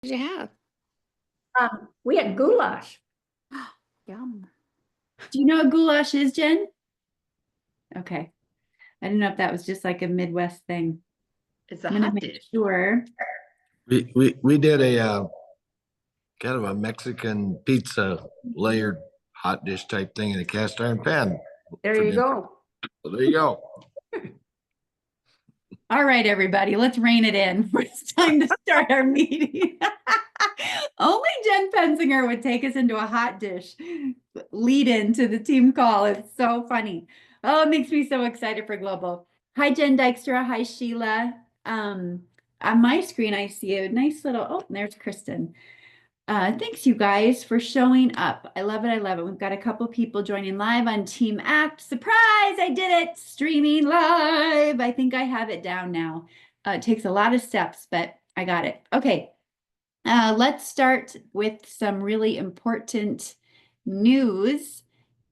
Did you have? We had goulash. Yum. Do you know what goulash is, Jen? Okay. I didn't know if that was just like a Midwest thing. It's a I'm gonna hot make dish. sure. We did a kind of a Mexican pizza layered hot dish type thing in a cast iron pan. There for you dinner. go. So there you go. All right, everybody, let's rein it in. It's time to start our meeting. Only Jen Pensinger would take us into a hot dish lead into the team call. It's so funny. Oh, it makes me so excited for Global. Hi, Jen Dykstra. Hi, Sheila. On my screen, I see a nice little, oh, there's Kristen. Thanks you guys for showing up. I love it. I love it. We've got a couple people joining live on Team Act. Surprise! I did it. Streaming live. I think I have it down now. It takes a lot of steps, but I got it. Okay. Let's start with some really important news.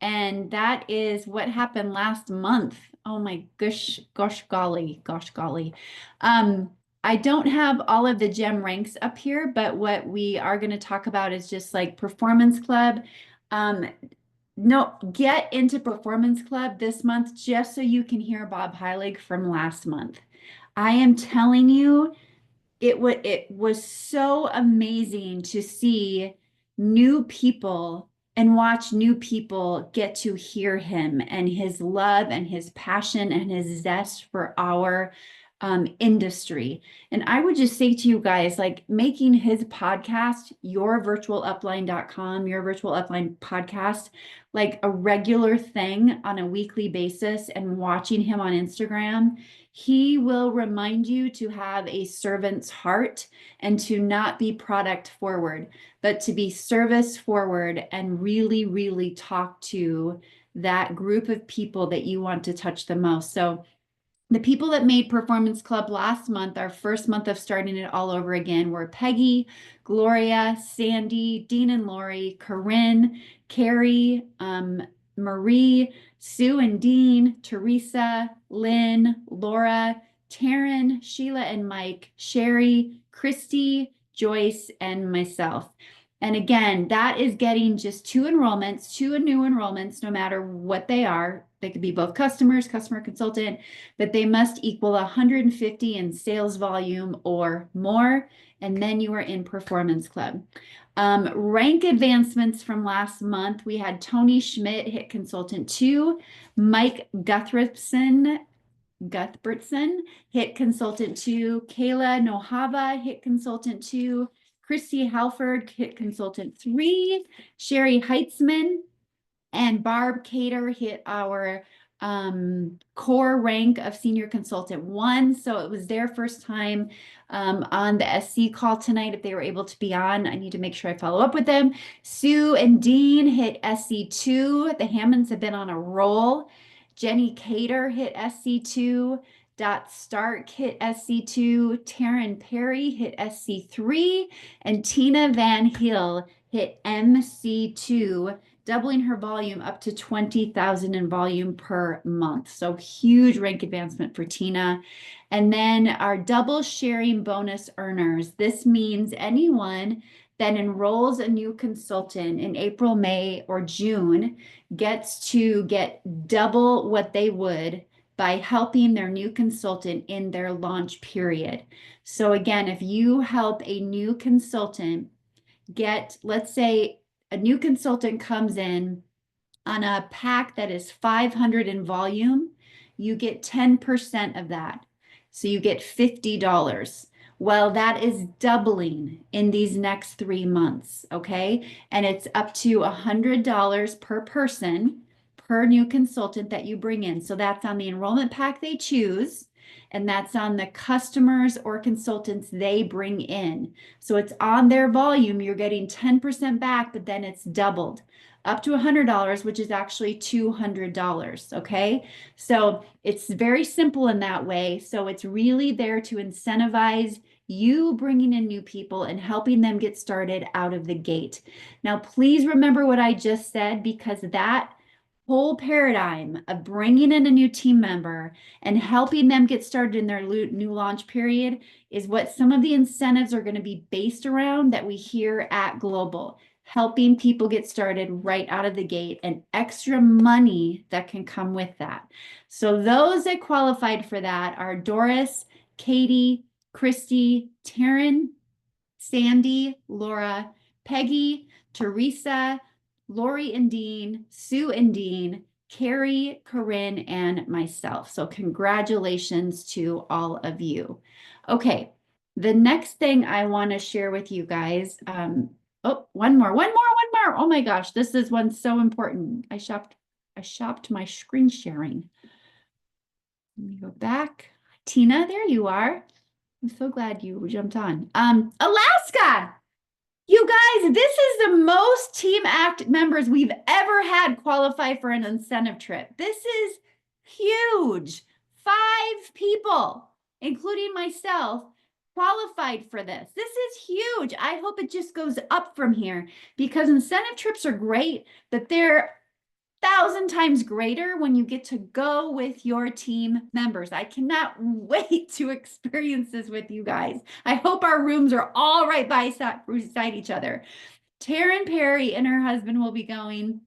And that is what happened last month. Oh my gosh golly. I don't have all of the gem ranks up here, but what we are going to talk about is just like Performance Club. No, get into Performance Club this month just so you can hear Bob Heilig from last month. I am telling you, it was so amazing to see new people and watch new people get to hear him and his love and his passion and his zest for our industry. And I would just say to you guys, like making his podcast, yourvirtualupline.com, your virtual upline podcast, like a regular thing on a weekly basis and watching him on Instagram, he will remind you to have a servant's heart and to not be product forward, but to be service forward and really, really talk to that group of people that you want to touch the most. So the people that made Performance Club last month, our first month of starting it all over again, were Peggy, Gloria, Sandy, Dean and Lori, Corinne, Carrie, Marie, Sue and Dean, Teresa, Lynn, Laura, Taryn, Sheila and Mike, Sherry, Christy, Joyce, and myself. And again, that is getting just two new enrollments, no matter what they are. They could be both customers, customer consultant, but they must equal 150 in sales volume or more. And then you are in Performance Club. Rank advancements from last month. We had Tony Schmidt hit consultant 2, Mike Guthbertson hit consultant 2, Kayla Nohava hit consultant 2, Christy Halford hit consultant 3, Sherry Heitzman and Barb Cater hit our core rank of senior consultant 1. So it was their first time on the SC call tonight. If they were able to be on, I need to make sure I follow up with them. Sue and Dean hit SC2. The Hammonds have been on a roll. Jenny Cater hit SC2. Dot Stark hit SC2, Taryn Perry hit SC3, and Tina Van Hill hit MC2, doubling her volume up to 20,000 in volume per month. So huge rank advancement for Tina. And then our double sharing bonus earners. This means anyone that enrolls a new consultant in April, May, or June gets to get double what they would by helping their new consultant in their launch period. So again, if you help a new consultant get, let's say a new consultant comes in on a pack that is 500 in volume, you get 10% of that. So you get $50. Well, that is doubling in these next 3 months, okay? And it's up to $100 per person per new consultant that you bring in. So that's on the enrollment pack they choose, and that's on the customers or consultants they bring in. So it's on their volume, you're getting 10% back, but then it's doubled up to $100, which is actually $200, okay? So it's very simple in that way. So it's really there to incentivize you bringing in new people and helping them get started out of the gate. Now, please remember what I just said, because that whole paradigm of bringing in a new team member and helping them get started in their new launch period is what some of the incentives are going to be based around that we hear at Global, helping people get started right out of the gate and extra money that can come with that. So those that qualified for that are Doris, Katie, Christy, Taryn, Sandy, Laura, Peggy, Teresa, Lori and Dean, Sue and Dean, Carrie, Corinne, and myself. So congratulations to all of you. Okay, the next thing I want to share with you guys. Oh, one more. Oh my gosh, this is one so important. I shopped my screen sharing. Let me go back. Tina, there you are. I'm so glad you jumped on. Alaska. You guys, this is the most Team Act members we've ever had qualify for an incentive trip. This is huge. 5 people, including myself, qualified for this. This is huge. I hope it just goes up from here because incentive trips are great, but they're 1,000 times greater when you get to go with your team members. I cannot wait to experience this with you guys. I hope our rooms are all right beside each other. Taryn Perry and her husband will be going.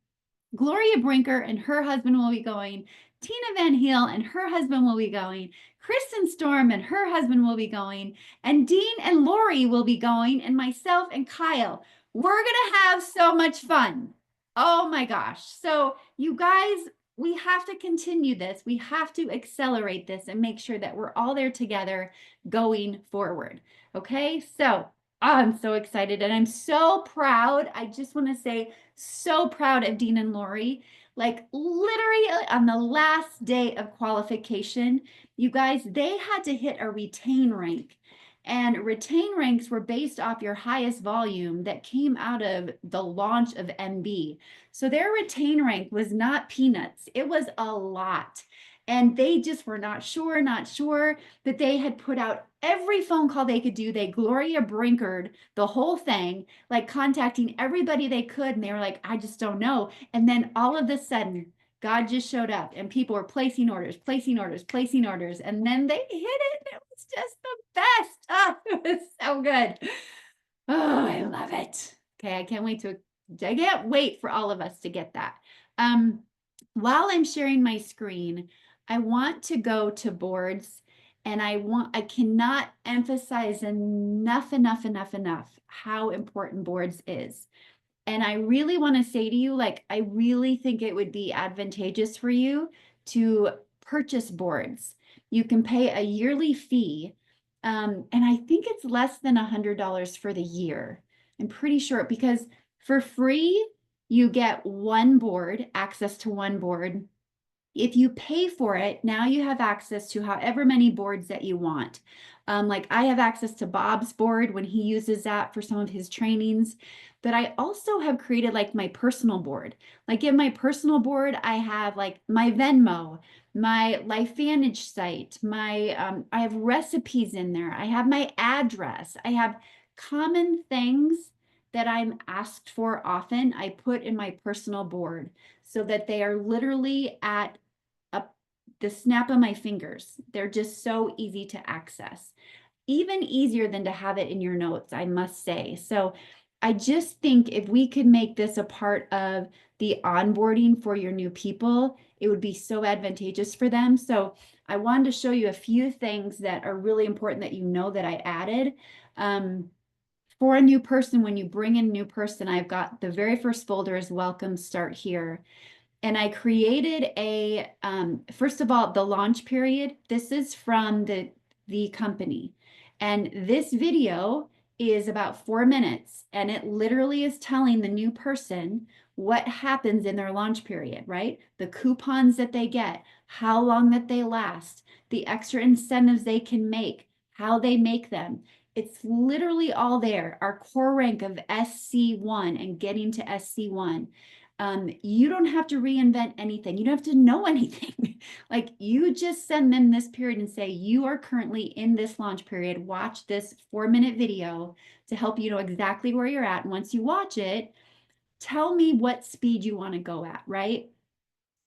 Gloria Brinker and her husband will be going. Tina Van Heel and her husband will be going. Kristen Storm and her husband will be going. And Dean and Lori will be going. And myself and Kyle. We're going to have so much fun. Oh my gosh. So you guys, we have to continue this. We have to accelerate this and make sure that we're all there together going forward. Okay. So I'm so excited and I'm so proud. I just want to say so proud of Dean and Lori. Like literally on the last day of qualification, you guys, they had to hit a retain rank. And retain ranks were based off your highest volume that came out of the launch of MB. So their retain rank was not peanuts. It was a lot. And they just were not sure, but they had put out every phone call they could do. They Gloria Brinkered the whole thing, like contacting everybody they could. And they were like, I just don't know. And then all of a sudden, God just showed up and people were placing orders. And then they hit it. It was just the best. Oh, it was so good. Oh, I love it. Okay, I can't wait for all of us to get that. While I'm sharing my screen, I want to go to boards and I cannot emphasize enough how important boards is. And I really want to say to you, like, I really think it would be advantageous for you to purchase boards. You can pay a yearly fee. And I think it's less than $100 for the year. I'm pretty sure because for free, you get one board, access to one board. If you pay for it, now you have access to however many boards that you want. Like I have access to Bob's board when he uses that for some of his trainings. But I also have created like my personal board. Like in my personal board, I have like my Venmo, my LifeVantage site, I have recipes in there. I have my address. I have common things that I'm asked for often. I put in my personal board so that they are literally at the snap of my fingers. They're just so easy to access. Even easier than to have it in your notes, I must say. So I just think if we could make this a part of the onboarding for your new people, it would be so advantageous for them. So I wanted to show you a few things that are really important that you know that I added. For a new person, when you bring in a new person, I've got the very first folder is welcome, start here. And I created first of all, the launch period. This is from the company. And this video is about 4 minutes. And it literally is telling the new person what happens in their launch period, right? The coupons that they get, how long that they last, the extra incentives they can make, how they make them. It's literally all there. Our core rank of SC1 and getting to SC1. You don't have to reinvent anything. You don't have to know anything. Like you just send them this period and say, you are currently in this launch period. Watch this 4-minute video to help you know exactly where you're at. And once you watch it, tell me what speed you want to go at, right?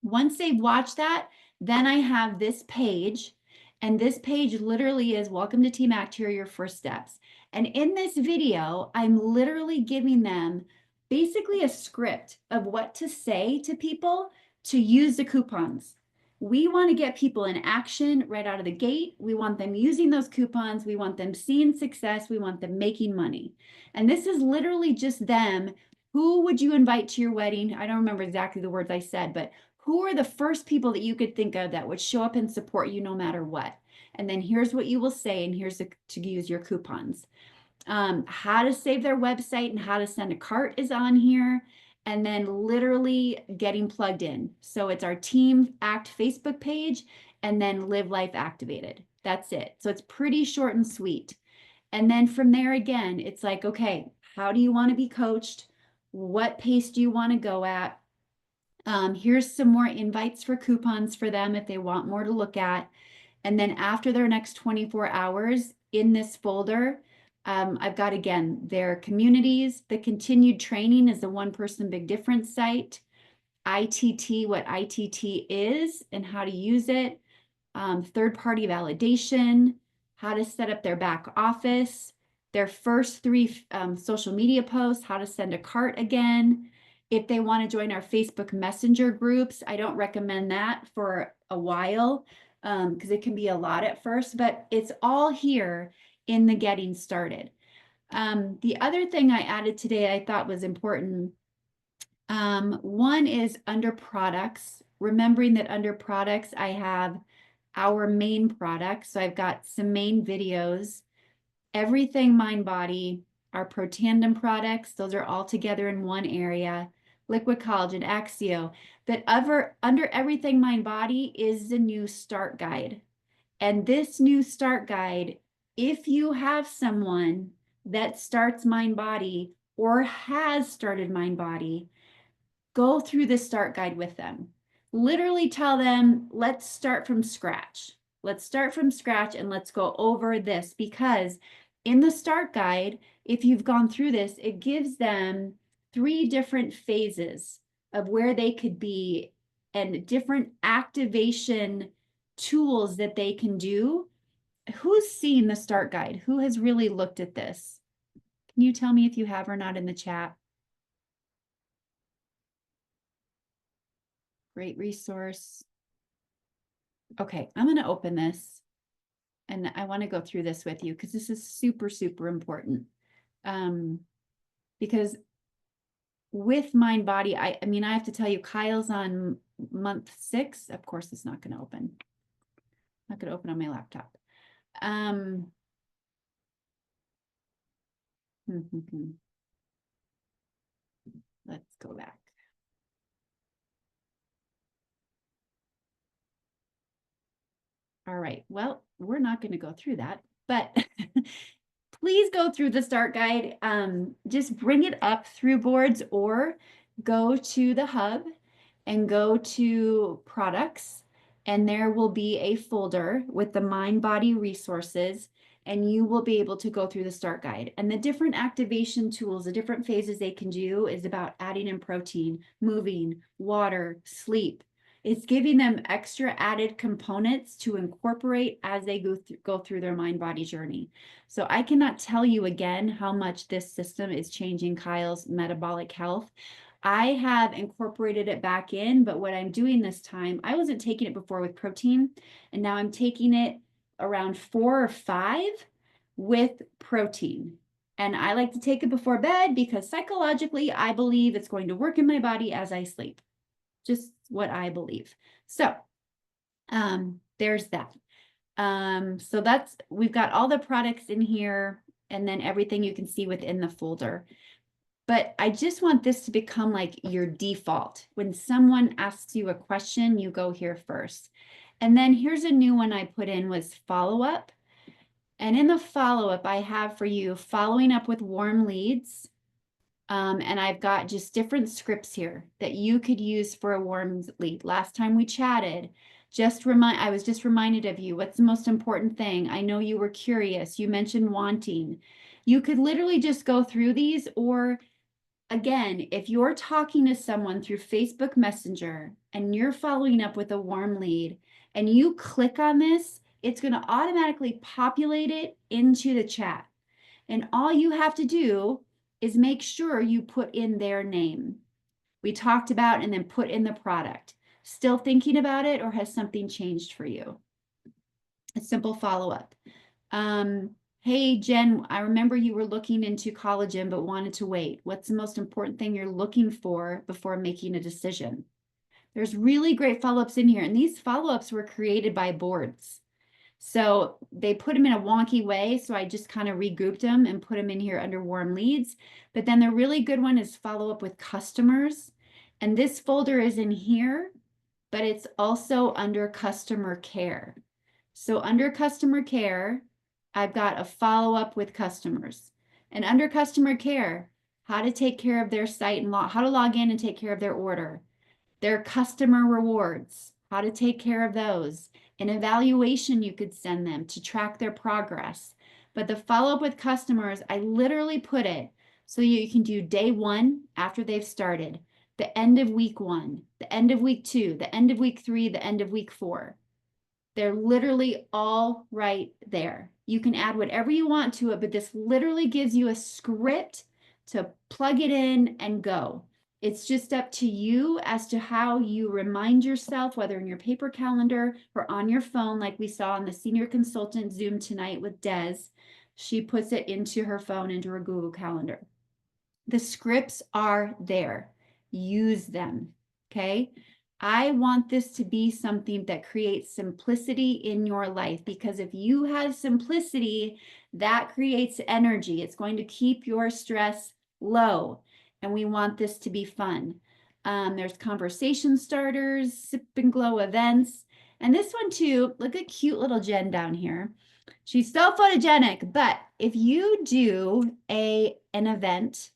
Once they've watched that, then I have this page, and this page literally is welcome to Team Act, here are your first steps. And in this video, I'm literally giving them basically a script of what to say to people to use the coupons. We want to get people in action right out of the gate. We want them using those coupons. We want them seeing success. We want them making money. And this is literally just them. Who would you invite to your wedding? I don't remember exactly the words I said, but who are the first people that you could think of that would show up and support you no matter what? And then here's what you will say, and here's to use your coupons. How to save their website and how to send a cart is on here. And then literally getting plugged in. So it's our Team Act Facebook page and then Live Life Activated. That's it. So it's pretty short and sweet. And then from there again, it's like, okay, how do you want to be coached? What pace do you want to go at? Here's some more invites for coupons for them if they want more to look at. And then after their next 24 hours in this folder, I've got, again, their communities. The continued training is the One Person Big Difference site. ITT, what ITT is and how to use it. Third-party validation, how to set up their back office, their first 3 social media posts, how to send a cart again. If they want to join our Facebook Messenger groups, I don't recommend that for a while because it can be a lot at first, but it's all here in the getting started. The other thing I added today I thought was important. One is under products, remembering that under products, I have our main products. So I've got some main videos, Everything Mind Body, our Protandim products. Those are all together in one area. Liquid Collagen, Axio. But under Everything Mind Body is the new start guide. And this new start guide, if you have someone that starts Mind Body or has started Mind Body, go through the start guide with them. Literally tell them, let's start from scratch. Let's start from scratch and let's go over this, because in the start guide, if you've gone through this, it gives them 3 different phases of where they could be and different activation tools that they can do. Who's seen the start guide? Who has really looked at this? Can you tell me if you have or not in the chat? Great resource. Okay, I'm going to open this and I want to go through this with you because this is super, super important. Because with Mind Body, I mean, I have to tell you, Kyle's on month 6. Of course, it's not going to open. Not going to open on my laptop. Let's go back. All right, well, we're not going to go through that, but please go through the start guide. Just bring it up through boards or go to the hub and go to products, and there will be a folder with the Mind Body resources, and you will be able to go through the start guide. And the different activation tools, the different phases they can do is about adding in protein, moving, water, sleep. It's giving them extra added components to incorporate as they go through their mind body journey. So I cannot tell you again how much this system is changing Kyle's metabolic health. I have incorporated it back in, but what I'm doing this time, I wasn't taking it before with protein, and now I'm taking it around 4 or 5 with protein. And I like to take it before bed because psychologically, I believe it's going to work in my body as I sleep. Just what I believe. So there's that. So we've got all the products in here and then everything you can see within the folder. But I just want this to become like your default. When someone asks you a question, you go here first. And then here's a new one I put in was follow-up. And in the follow-up, I have for you following up with warm leads. And I've got just different scripts here that you could use for a warm lead. Last time we chatted, I was just reminded of you. What's the most important thing? I know you were curious. You mentioned wanting. You could literally just go through these, or again, if you're talking to someone through Facebook Messenger and you're following up with a warm lead and you click on this, it's going to automatically populate it into the chat. And all you have to do is make sure you put in their name. We talked about, and then put in the product. Still thinking about it, or has something changed for you? A simple follow-up. Hey, Jen, I remember you were looking into collagen, but wanted to wait. What's the most important thing you're looking for before making a decision? There's really great follow-ups in here. And these follow-ups were created by boards. So they put them in a wonky way. So I just kind of regrouped them and put them in here under warm leads. But then the really good one is follow up with customers. And this folder is in here, but it's also under customer care. So under customer care, I've got a follow up with customers. And under customer care, how to take care of their site and how to log in and take care of their order. Their customer rewards, how to take care of those. An evaluation you could send them to track their progress. But the follow-up with customers, I literally put it so you can do day 1 after they've started, the end of week 1, the end of week 2, the end of week 3, the end of week 4. They're literally all right there. You can add whatever you want to it, but this literally gives you a script to plug it in and go. It's just up to you as to how you remind yourself, whether in your paper calendar or on your phone, like we saw on the senior consultant Zoom tonight with Des. She puts it into her phone, into her Google Calendar. The scripts are there. Use them, okay? I want this to be something that creates simplicity in your life, because if you have simplicity, that creates energy. It's going to keep your stress low. And we want this to be fun. There's conversation starters, sip and glow events. And this one too, look at cute little Jen down here. She's so photogenic, but if you do an event,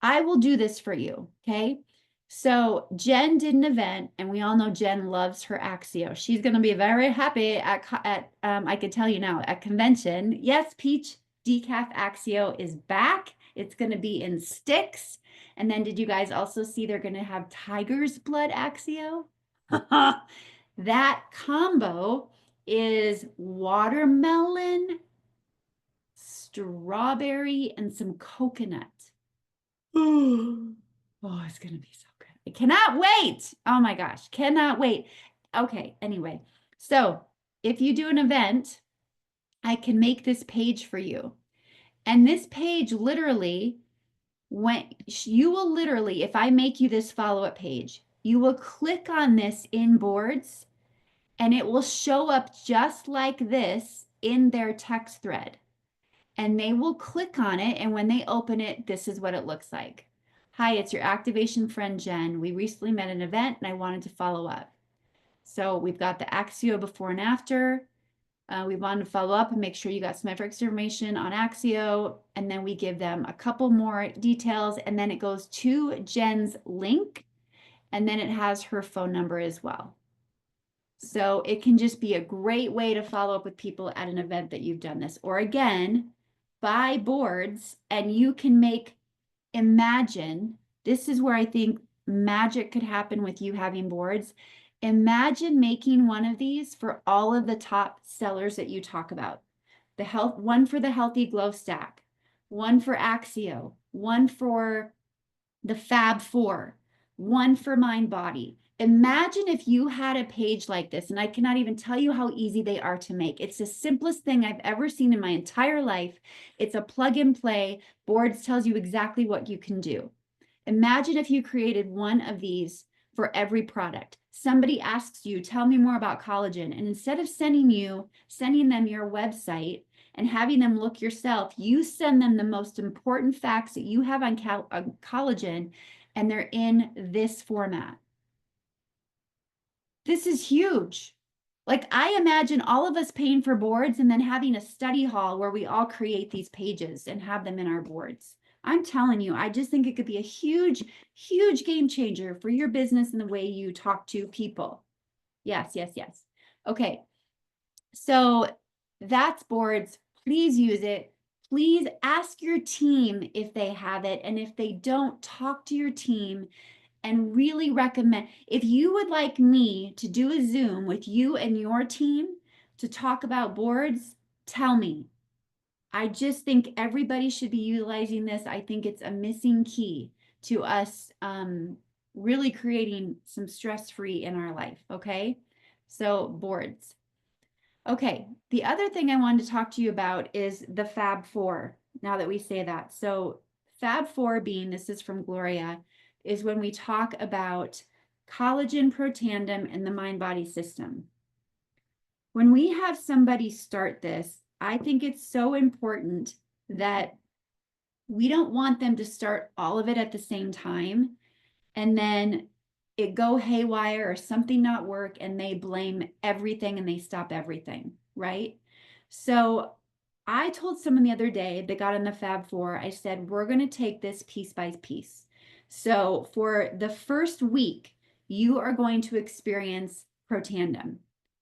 I will do this for you, okay? So Jen did an event, and we all know Jen loves her Axio. She's going to be very happy at I could tell you now, at convention. Yes, Peach Decaf Axio is back. It's going to be in sticks. And then did you guys also see they're going to have tiger's blood Axio? That combo is watermelon, strawberry, and some coconut. Oh, it's going to be so good. I cannot wait. Oh my gosh, cannot wait. Okay, anyway. So if you do an event, I can make this page for you. And this page literally, when you will literally, if I make you this follow-up page, you will click on this in boards and it will show up just like this in their text thread. And they will click on it, and when they open it, this is what it looks like. Hi, it's your activation friend, Jen. We recently met at an event and I wanted to follow up. So we've got the Axio before and after. We wanted to follow up and make sure you got some information on Axio, and then we give them a couple more details, and then it goes to Jen's link, and then it has her phone number as well. So it can just be a great way to follow up with people at an event that you've done this. Or again, buy boards, and you can imagine, this is where I think magic could happen with you having boards. Imagine making one of these for all of the top sellers that you talk about. One for the Healthy Glow Stack, one for Axio, one for the Fab 4, one for Mind Body. Imagine if you had a page like this, and I cannot even tell you how easy they are to make. It's the simplest thing I've ever seen in my entire life. It's a plug and play. Boards tells you exactly what you can do. Imagine if you created one of these for every product. Somebody asks you, tell me more about collagen. And instead of sending them your website and having them look yourself, you send them the most important facts that you have on collagen, and they're in this format. This is huge. Like, I imagine all of us paying for boards and then having a study hall where we all create these pages and have them in our boards. I'm telling you, I just think it could be a huge, huge game changer for your business and the way you talk to people. Yes, yes, yes. Okay. So that's boards. Please use it. please ask your team if they have it. And if they don't, talk to your team and really recommend. If you would like me to do a Zoom with you and your team to talk about boards, tell me. I just think everybody should be utilizing this. I think it's a missing key to us really creating some stress-free in our life, okay? So boards. Okay, the other thing I wanted to talk to you about is the Fab Four, now that we say that. So Fab Four being, this is from Gloria, is when we talk about collagen, Protandim, and the mind-body system. When we have somebody start this, I think it's so important that we don't want them to start all of it at the same time and then it go haywire or something not work and they blame everything and they stop everything, right? So I told someone the other day that got in the Fab Four, I said, we're going to take this piece by piece. So for the first week, you are going to experience Protandim.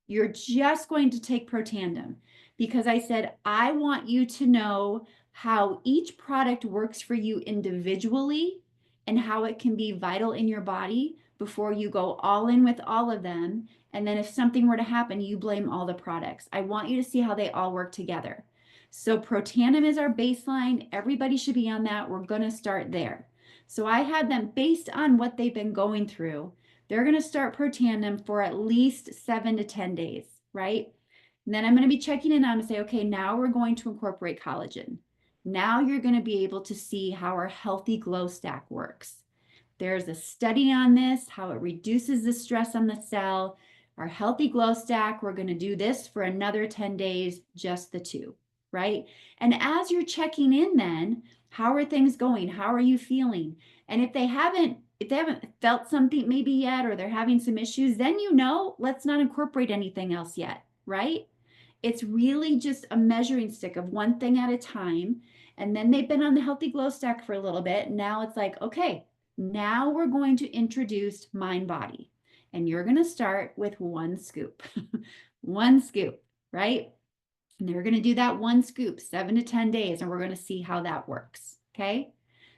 You're just going to take Protandim because I said, I want you to know how each product works for you individually and how it can be vital in your body before you go all in with all of them. And then if something were to happen, you blame all the products. I want you to see how they all work together. So Protandim is our baseline. Everybody should be on that. We're going to start there. So I had them based on what they've been going through. They're going to start Protandim for at least 7 to 10 days, right? And then I'm going to be checking in on and say, okay, now we're going to incorporate collagen. Now you're going to be able to see how our healthy glow stack works. There's a study on this, how it reduces the stress on the cell. Our healthy glow stack, we're going to do this for another 10 days, just the two, right? And as you're checking in then, how are things going? How are you feeling? And if they haven't felt something maybe yet, or they're having some issues, then let's not incorporate anything else yet, right? It's really just a measuring stick of one thing at a time. And then they've been on the healthy glow stack for a little bit. Now it's like, okay, now we're going to introduce mind body. And you're going to start with 1 scoop, 1 scoop, right? And they're going to do that 1 scoop, 7 to 10 days. And we're going to see how that works. Okay.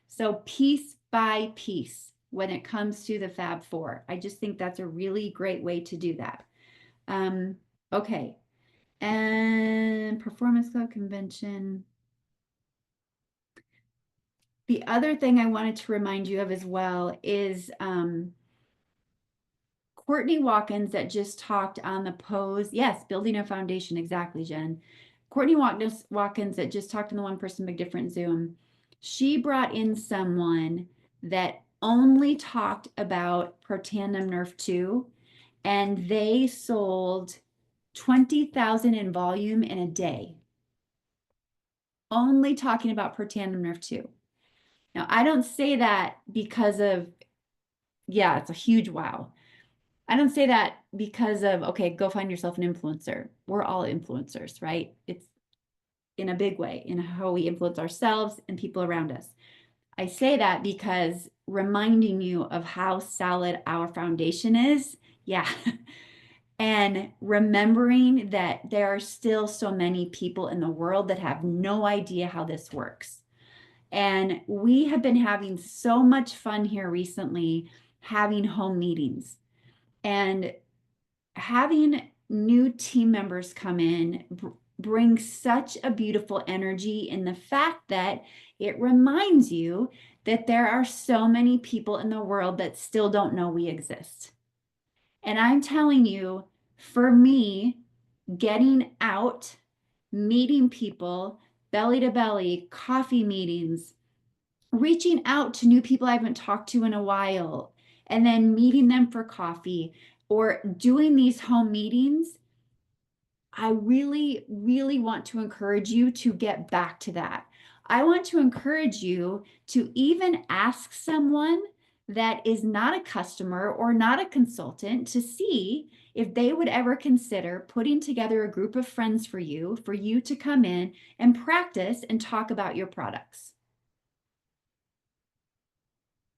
So piece by piece when it comes to the Fab Four. I just think that's a really great way to do that. Okay. And Performance Club Convention. The other thing I wanted to remind you of as well is Courtney Watkins that just talked on the pose. Yes, building a foundation. Exactly, Jen. Courtney Watkins that just talked on the One Person Big Difference Zoom. She brought in someone that only talked about Protandim Nerf 2, and they sold 20,000 in volume in a day. Only talking about Protandim Nerf 2. Now, I don't say that because of, yeah, it's a huge wow. I don't say that because of, okay, go find yourself an influencer. We're all influencers, right? It's in a big way in how we influence ourselves and people around us. I say that because reminding you of how solid our foundation is. Yeah. And remembering that there are still so many people in the world that have no idea how this works. And we have been having so much fun here recently, having home meetings and having new team members come in brings such a beautiful energy in the fact that it reminds you that there are so many people in the world that still don't know we exist. And I'm telling you, for me, getting out, meeting people, belly to belly, coffee meetings, reaching out to new people I haven't talked to in a while, and then meeting them for coffee or doing these home meetings, I really, really want to encourage you to get back to that. I want to encourage you to even ask someone that is not a customer or not a consultant to see if they would ever consider putting together a group of friends for you to come in and practice and talk about your products.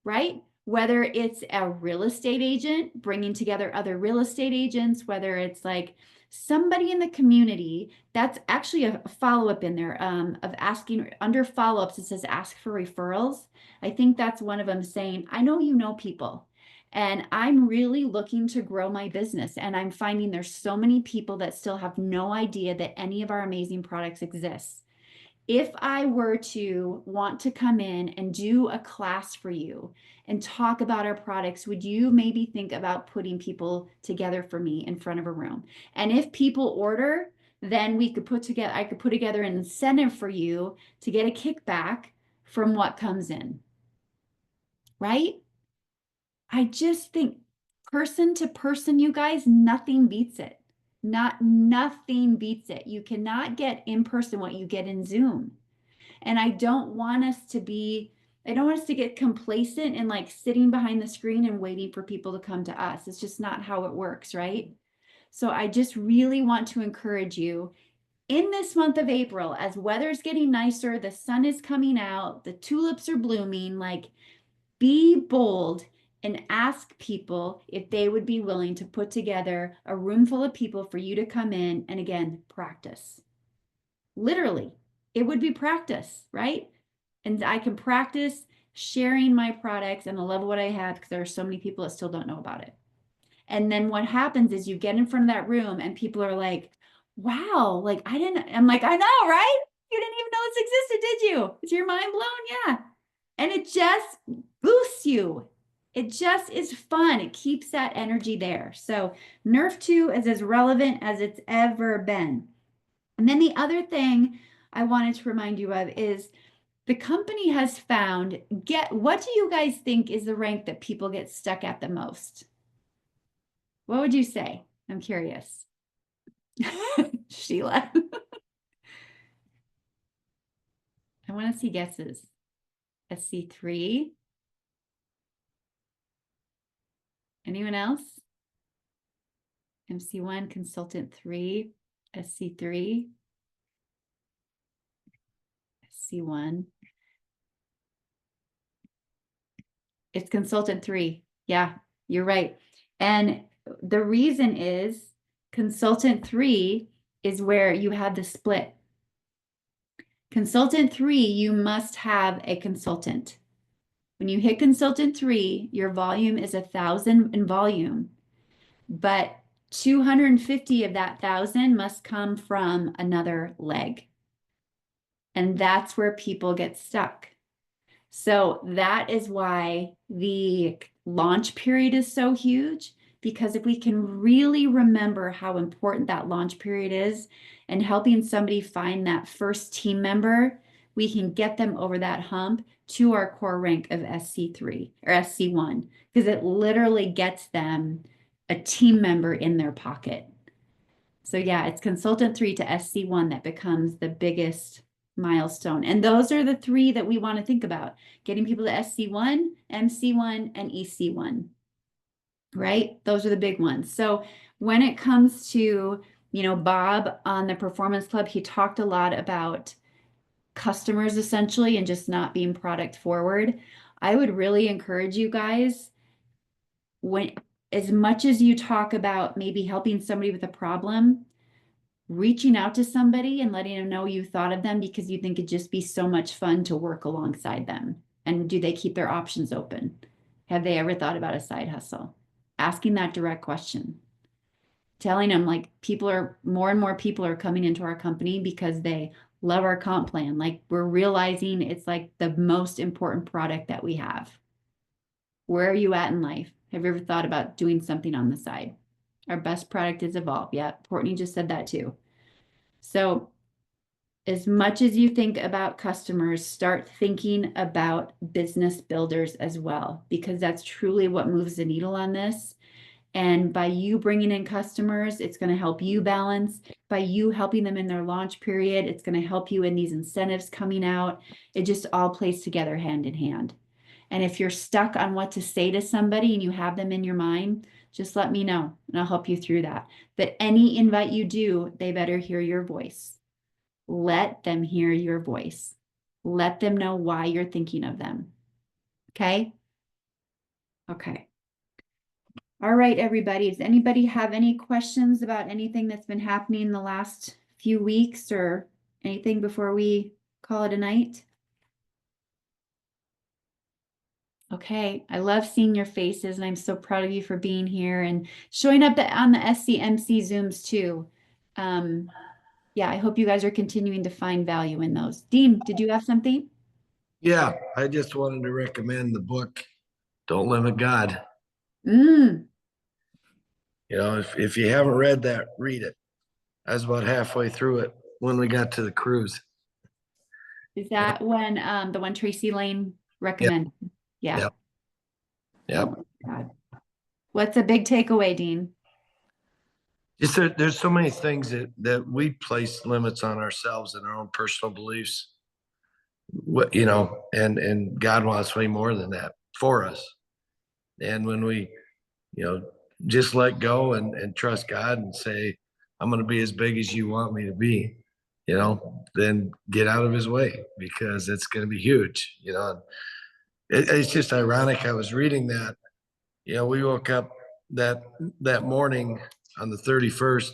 Right? Whether it's a real estate agent bringing together other real estate agents, whether it's like somebody in the community, that's actually a follow-up in there of asking under follow-ups, it says ask for referrals. I think that's one of them saying, I know you know people and I'm really looking to grow my business. And I'm finding there's so many people that still have no idea that any of our amazing products exist. If I were to want to come in and do a class for you and talk about our products, would you maybe think about putting people together for me in front of a room? And if people order, then I could put together an incentive for you to get a kickback from what comes in. Right? I just think person to person, you guys, nothing beats it. Nothing beats it. You cannot get in person what you get in Zoom. And I don't want us to get complacent and like sitting behind the screen and waiting for people to come to us. It's just not how it works, right? So I just really want to encourage you in this month of April, as weather's getting nicer, the sun is coming out, the tulips are blooming, like be bold and ask people if they would be willing to put together a room full of people for you to come in and again, practice. Literally, it would be practice, right? And I can practice sharing my products and I love what I have because there are so many people that still don't know about it. And then what happens is you get in front of that room and people are like, wow, like I'm like, I know, right? You didn't even know this existed, did you? Is your mind blown? Yeah. And it just boosts you. It just is fun. It keeps that energy there. So Nerf 2 is as relevant as it's ever been. And then the other thing I wanted to remind you of is the company has found, what do you guys think is the rank that people get stuck at the most? What would you say? I'm curious. Sheila. I want to see guesses. SC3. Anyone else? MC1, Consultant 3, SC3, SC1. It's Consultant 3. Yeah, you're right. And the reason is Consultant 3 is where you have the split. Consultant 3, you must have a consultant. When you hit Consultant 3, your volume is 1,000 in volume, but 250 of that 1,000 must come from another leg. And that's where people get stuck. So that is why the launch period is so huge, because if we can really remember how important that launch period is and helping somebody find that first team member, we can get them over that hump to our core rank of SC3 or SC1, because it literally gets them a team member in their pocket. So yeah, it's Consultant 3 to SC1 that becomes the biggest milestone. And those are the three that we want to think about: getting people to SC1, MC1, and EC1, right? Those are the big ones. So when it comes to, Bob on the Performance Club, he talked a lot about customers essentially and just not being product forward. I would really encourage you guys, as much as you talk about maybe helping somebody with a problem, reaching out to somebody and letting them know you thought of them because you think it'd just be so much fun to work alongside them. And do they keep their options open? Have they ever thought about a side hustle? Asking that direct question. Telling them like more and more people are coming into our company because they love our comp plan. Like we're realizing it's like the most important product that we have. Where are you at in life? Have you ever thought about doing something on the side? Our best product is Evolve. Yeah, Courtney just said that too. So as much as you think about customers, start thinking about business builders as well, because that's truly what moves the needle on this. And by you bringing in customers, it's going to help you balance. By you helping them in their launch period, it's going to help you in these incentives coming out. It just all plays together hand in hand. And if you're stuck on what to say to somebody and you have them in your mind, just let me know and I'll help you through that. But any invite you do, they better hear your voice. Let them hear your voice. Let them know why you're thinking of them. Okay? Okay. All right, everybody. Does anybody have any questions about anything that's been happening the last few weeks or anything before we call it a night? Okay, I love seeing your faces and I'm so proud of you for being here and showing up on the SCMC Zooms too. Yeah, I hope you guys are continuing to find value in those. Dean, did you have something? Yeah, I just wanted to recommend the book, Don't Limit God. Mm, You know, if you haven't read that, read it. I was about halfway through it when we got to the cruise. is that when the one Tracy Lane recommended? Yeah. Yep. Yep. Oh my God. What's a big takeaway, Dean? Just there's so many things that we place limits on ourselves and our own personal beliefs. What, you know, and God wants way more than that for us. And when we, you know, just let go and trust God and say, I'm going to be as big as you want me to be, you know, then get out of his way because it's going to be huge, you know. It's just ironic. I was reading that, you know, we woke up that morning on the 31st,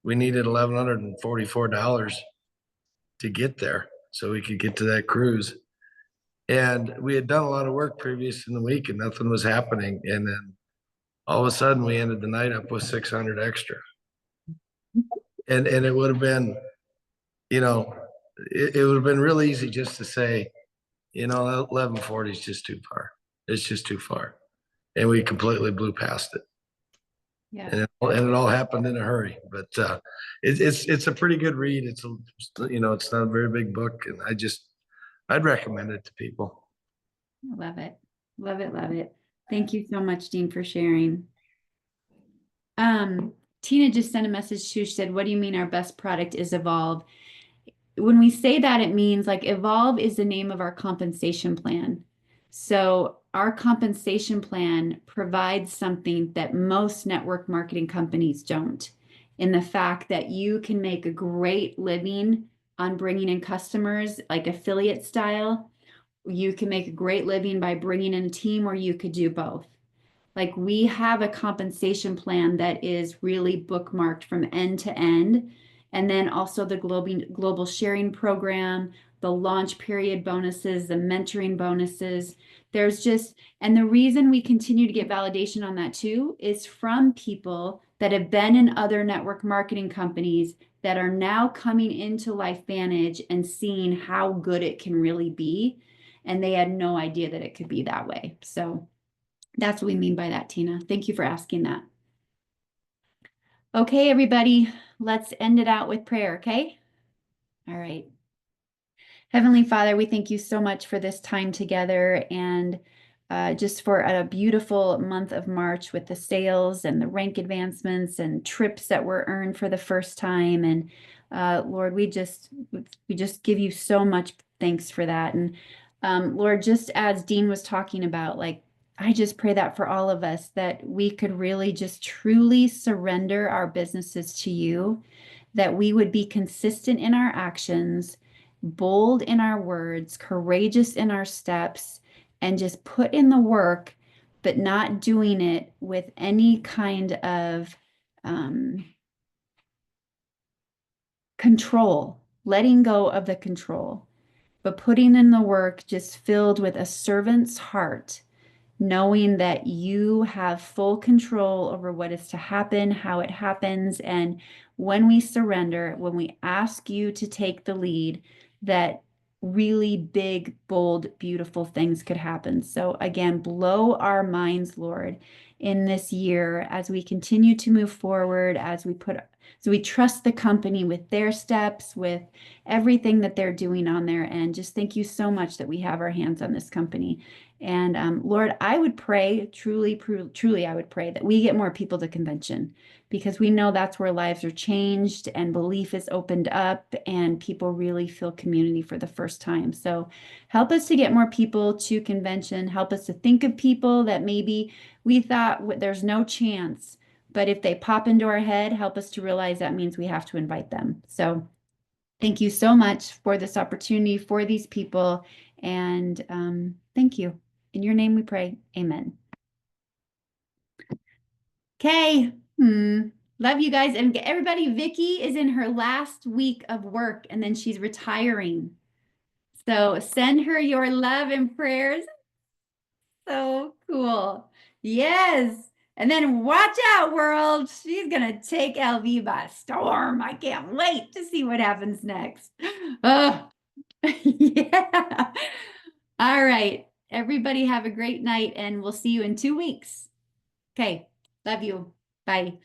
we needed $1,144 to get there so we could get to that cruise. And we had done a lot of work previous in the week and nothing was happening. And then all of a sudden we ended the night up with 600 extra. And it would have been, you know, it would have been real easy just to say, you know, 1140 is just too far. It's just too far. And we completely blew past it. Yeah. And it all happened in a hurry. But it's a pretty good read. It's you know, it's not a very big book, and I'd recommend it to people. I love it. Love it. Love it. Thank you so much, Dean, for sharing. Tina just sent a message too. She said, what do you mean our best product is Evolve? When we say that, it means like Evolve is the name of our compensation plan. So our compensation plan provides something that most network marketing companies don't, in the fact that you can make a great living on bringing in customers, like affiliate style. You can make a great living by bringing in a team, or you could do both. Like we have a compensation plan that is really bookmarked from end to end. And then also the global sharing program, the launch period bonuses, the mentoring bonuses. There's just, and the reason we continue to get validation on that too is from people that have been in other network marketing companies that are now coming into LifeVantage and seeing how good it can really be. And they had no idea that it could be that way. So that's what we mean by that, Tina. Thank you for asking that. Okay, everybody, let's end it out with prayer, okay? All right. Heavenly Father, we thank you so much for this time together and just for a beautiful month of March with the sales and the rank advancements and trips that were earned for the first time. And Lord, we just give you so much thanks for that. And Lord, just as Dean was talking about, like, I just pray that for all of us, that we could really just truly surrender our businesses to you, that we would be consistent in our actions, bold in our words, courageous in our steps, and just put in the work, but not doing it with any kind of control, letting go of the control, but putting in the work just filled with a servant's heart, knowing that you have full control over what is to happen, how it happens. And when we surrender, when we ask you to take the lead, that really big, bold, beautiful things could happen. So again, blow our minds, Lord, in this year as we continue to move forward, so we trust the company with their steps, with everything that they're doing on their end. Just thank you so much that we have our hands on this company. And Lord, I would pray, truly, I would pray that we get more people to convention, because we know that's where lives are changed and belief is opened up and people really feel community for the first time. So help us to get more people to convention. Help us to think of people that maybe we thought there's no chance, but if they pop into our head, help us to realize that means we have to invite them. So thank you so much for this opportunity for these people. And thank you. In your name we pray. Amen. Okay. Love you guys. And everybody, Vicky is in her last week of work and then she's retiring. So send her your love and prayers. So cool. Yes. And then watch out, world. She's going to take LV by storm. I can't wait to see what happens next. Oh, yeah. All right. Everybody have a great night and we'll see you in 2 weeks. Okay. Love you. Bye.